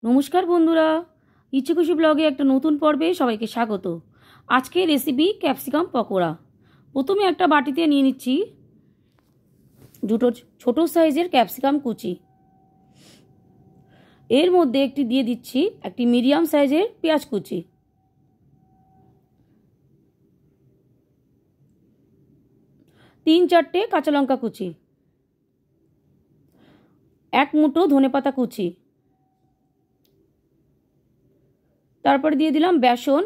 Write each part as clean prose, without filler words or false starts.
নমস্কার বন্ধুরা, ইচ্ছে খুশি ব্লগে একটা নতুন পর্বে সবাইকে স্বাগত। আজকে রেসিপি ক্যাপসিকাম পকোড়া। প্রথমে একটা বাটিতে নিয়ে নিচ্ছি দুটো ছোট সাইজের ক্যাপসিকাম কুচি। এর মধ্যে একটি দিয়ে দিচ্ছি একটি মিডিয়াম সাইজের পেঁয়াজ কুচি, তিন চারটে কাঁচা লঙ্কা কুচি, এক মুঠো ধনেপাতা কুচি, তারপরে দিয়ে দিলাম বেসন।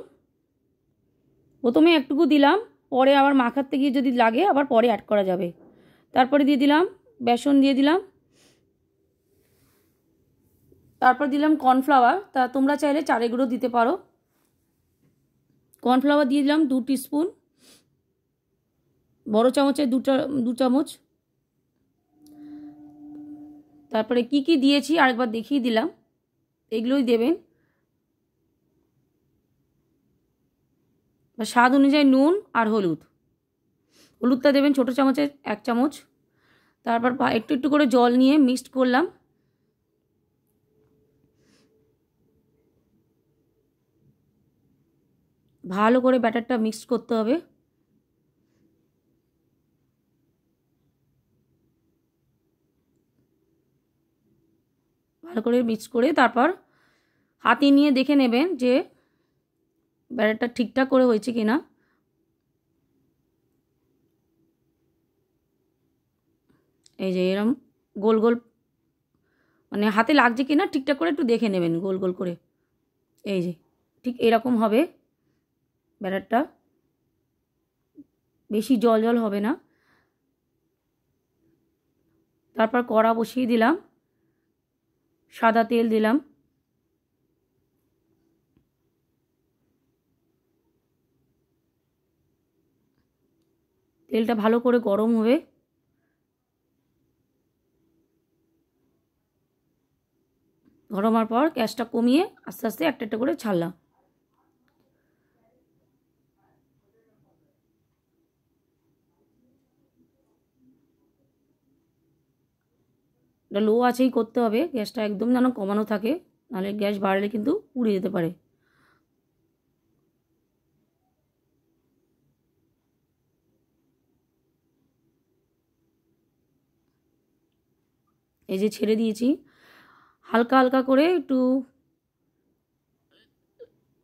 প্রথমে একটুকু দিলাম, পরে আবার মাখাতে গিয়ে যদি লাগে আবার পরে অ্যাড করা যাবে। তারপরে দিয়ে দিলাম বেসন, দিয়ে দিলাম, তারপর দিলাম কর্নফ্লাওয়ার। তা তোমরা চাইলে চালের গুঁড়ো দিতে পারো। কর্নফ্লাওয়ার দিয়ে দিলাম 2 টিস্পুন, বড় চামচের 2 চামচ। তারপরে কি কি দিয়েছি আরেকবার দেখিয়ে দিলাম, এগুলোই দেবেন। স্বাদ অনুযায়ী নুন আর হলুদটা দেবেন ছোটো চামচের 1 চামচ। তারপর একটু একটু করে জল নিয়ে মিক্সড করলাম। ভালো করে ব্যাটারটা মিক্স করতে হবে। ভালো করে মিক্স করে তারপর হাতে নিয়ে দেখে নেবেন যে ব্যাটারটা ঠিকঠাক করে হয়েছে কিনা। এই যে এরকম গোল গোল, মানে হাতে লাগছে কিনা ঠিকঠাক করে একটু দেখে নেবেন গোল গোল করে। এই যে ঠিক এরকম হবে ব্যাটারটা, বেশি জল জল হবে না। তারপর কড়া বসিয়ে দিলাম, সাদা তেল দিলাম। তেলটা ভালো করে গরম হবে। গরম হওয়ার পর গ্যাসটা কমিয়ে আস্তে আস্তে একটা একটা করে ছাড়লাম। এটা লো আঁচেই করতে হবে, গ্যাসটা একদম যেন কমানো থাকে, নাহলে গ্যাস বাড়লে কিন্তু পুড়ে যেতে পারে। এই যে ছেড়ে দিয়েছি, হালকা হালকা করে একটু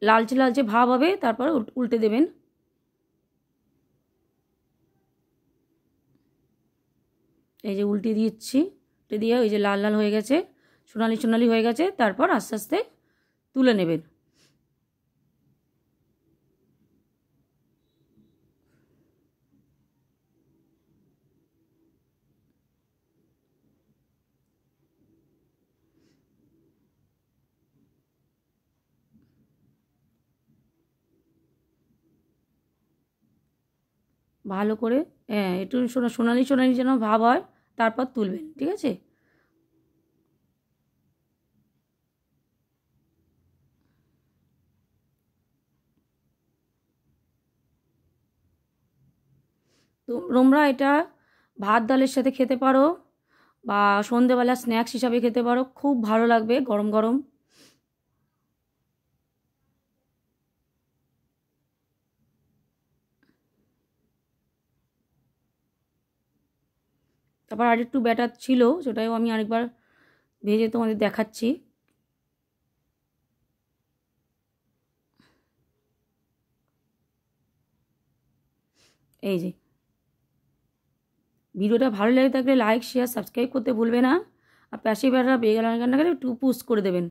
লালচে লালচে ভাব হবে, তারপর উল্টে দেবেন। এই যে উল্টে দিচ্ছি, উল্টে দিয়ে ওই যে লাল লাল হয়ে গেছে, সোনালি সোনালি হয়ে গেছে, তারপর আস্তে আস্তে তুলে নেবেন। ভালো করে, হ্যাঁ, একটু সোনালি সোনালি যেন ভাব হয়, তারপর তুলবেন, ঠিক আছে। তো তোমরা এটা ভাত ডালের সাথে খেতে পারো বা সন্ধেবেলা স্ন্যাক্স হিসাবে খেতে পারো, খুব ভালো লাগবে গরম গরম। তারপর আর একটু ব্যাটার ছিল, সেটাও আমি আরেকবার ভেজে তোমাদের দেখাচ্ছি। এই যে ভিডিওটা ভালো লেগে থাকলে লাইক শেয়ার সাবস্ক্রাইব করতে ভুলবে না, আর পাশে বেলা বেল আইকনটাকে একটু পুশ করে দেবেন।